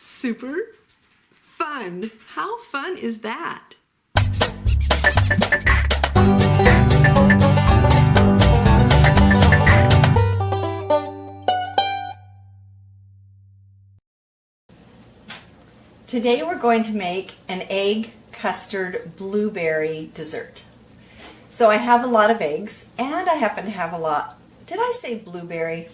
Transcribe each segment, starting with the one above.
super fun. How fun is that? Today we're going to make an egg custard blueberry dessert. So I have a lot of eggs, and I happen to have a lot, did I say blueberry?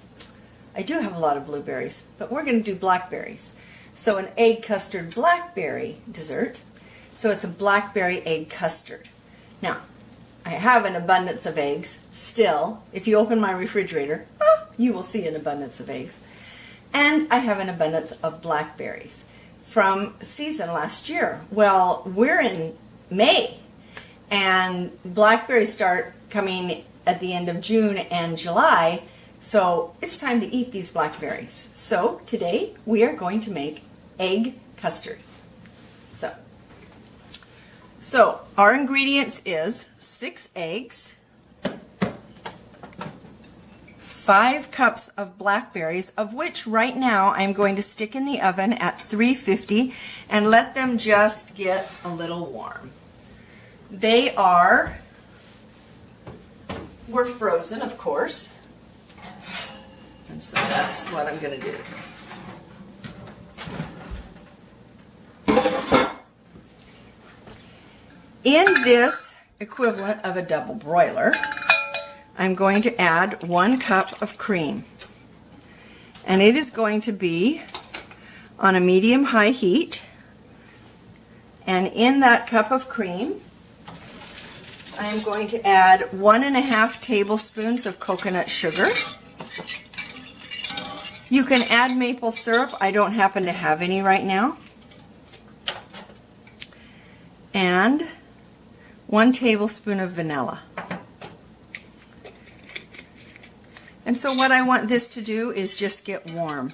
I do have a lot of blueberries, but we're going to do blackberries. So an egg custard blackberry dessert. So it's a blackberry egg custard. Now, I have an abundance of eggs still. If you open my refrigerator, you will see an abundance of eggs. And I have an abundance of blackberries from season last year. Well, we're in May, and blackberries start coming at the end of June and July, so it's time to eat these blackberries. So today we are going to make egg custard. So our ingredients is 6 eggs, 5 cups of blackberries, of which right now I'm going to stick in the oven at 350 and let them just get a little warm. They were frozen, of course, and so that's what I'm going to do. In this equivalent of a double broiler, I'm going to add 1 cup of cream, and it is going to be on a medium-high heat, and in that cup of cream I'm going to add 1.5 tablespoons of coconut sugar. You can add maple syrup. I don't happen to have any right now. And 1 tablespoon of vanilla. And so what I want this to do is just get warm.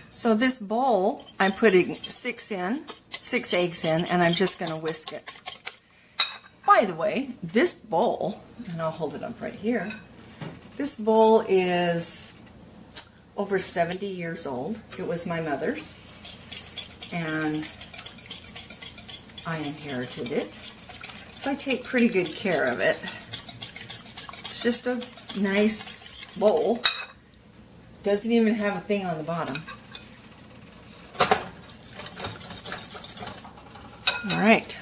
So this bowl, I'm putting 6 eggs in, and I'm just going to whisk it. By the way, this bowl, and I'll hold it up right here, this bowl is over 70 years old. It was my mother's, and I inherited it. So I take pretty good care of it. It's just a nice bowl. Doesn't even have a thing on the bottom. All right.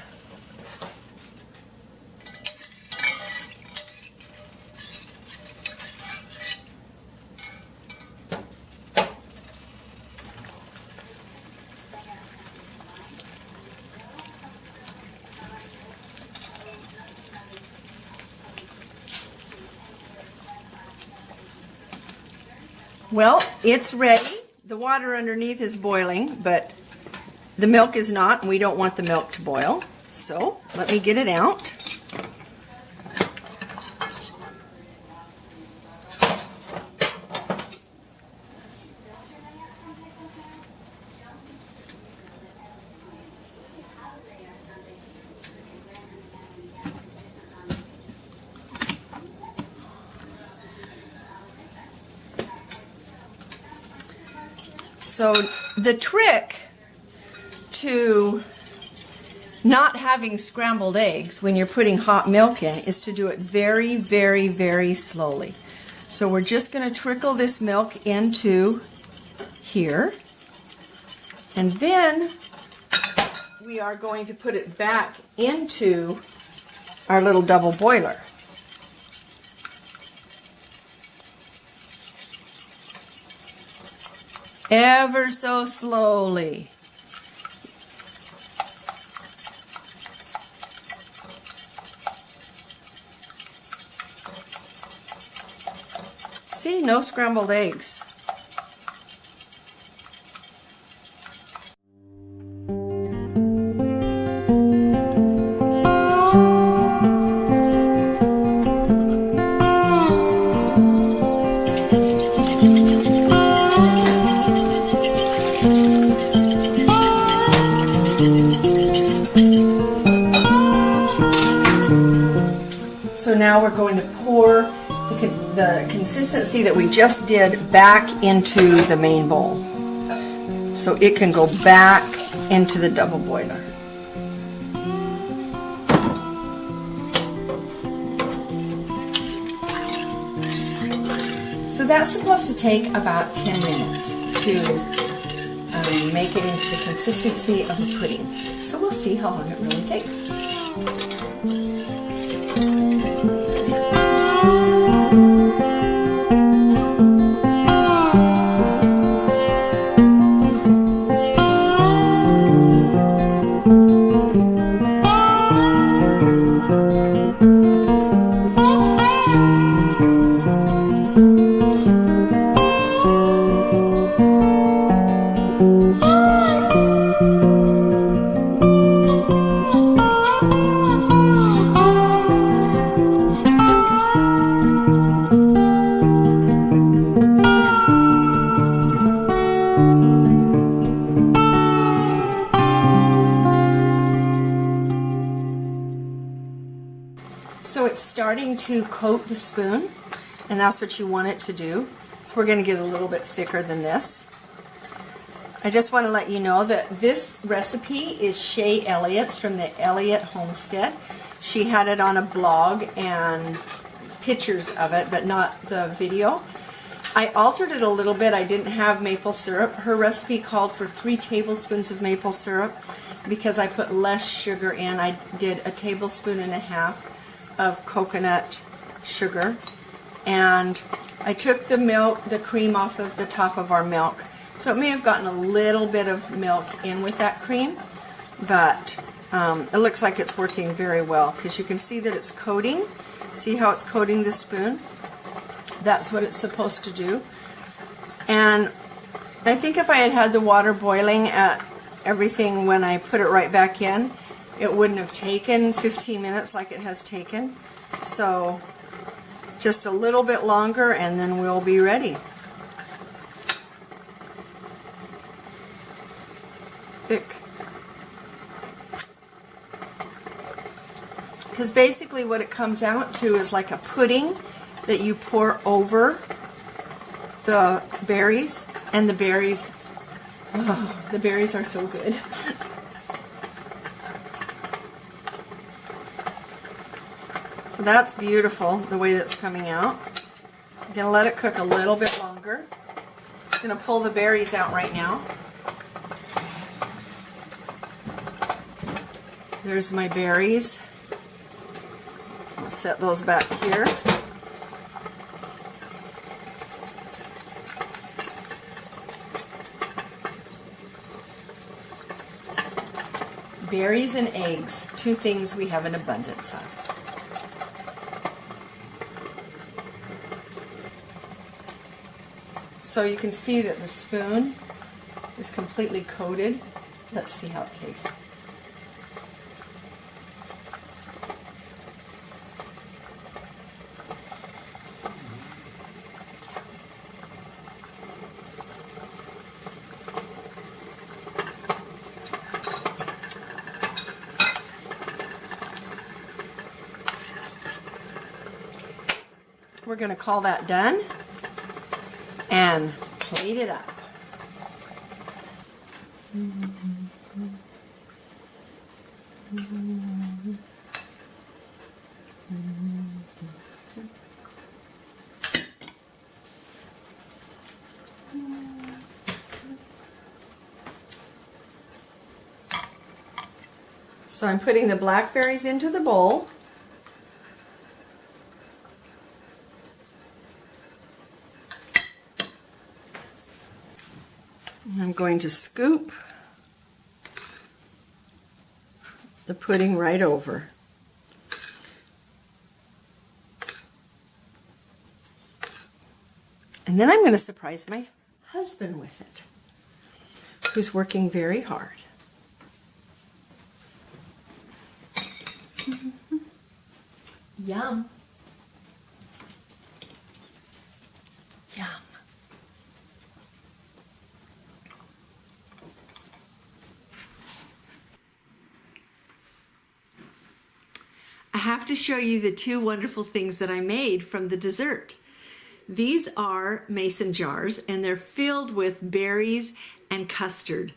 Well, it's ready. The water underneath is boiling, but the milk is not, and we don't want the milk to boil. So let me get it out. So the trick to not having scrambled eggs when you're putting hot milk in is to do it very, very, very slowly. So we're just going to trickle this milk into here, and then we are going to put it back into our little double boiler. Ever so slowly. See, no scrambled eggs. consistency that we just did back into the main bowl. So it can go back into the double boiler. So that's supposed to take about 10 minutes to make it into the consistency of a pudding. So we'll see how long it really takes. So it's starting to coat the spoon, and that's what you want it to do. So we're going to get a little bit thicker than this. I just want to let you know that this recipe is Shaye Elliott's from the Elliot Homestead. She had it on a blog and pictures of it, but not the video. I altered it a little bit. I didn't have maple syrup. Her recipe called for 3 tablespoons of maple syrup because I put less sugar in. I did 1.5 tablespoons of coconut sugar, and I took the milk, the cream off of the top of our milk. So it may have gotten a little bit of milk in with that cream, but it looks like it's working very well because you can see that it's coating. See how it's coating the spoon? That's what it's supposed to do. And I think if I had had the water boiling at everything when I put it right back in, it wouldn't have taken 15 minutes like it has taken. So just a little bit longer and then we'll be ready. Thick. Because basically what it comes out to is like a pudding that you pour over the berries, and the berries are so good. So that's beautiful, the way that's coming out. I'm going to let it cook a little bit longer. I'm going to pull the berries out right now. There's my berries. I'll set those back here. Berries and eggs, 2 things we have an abundance of. So you can see that the spoon is completely coated. Let's see how it tastes. We're going to call that done and plate it up. So I'm putting the blackberries into the bowl. I'm going to scoop the pudding right over. And then I'm going to surprise my husband with it, who's working very hard. Yum. Yum. I have to show you the 2 wonderful things that I made from the dessert. These are mason jars and they're filled with berries and custard.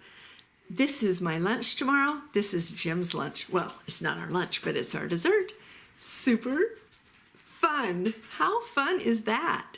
This is my lunch tomorrow. This is Jim's lunch. Well, it's not our lunch, but it's our dessert. Super fun. How fun is that?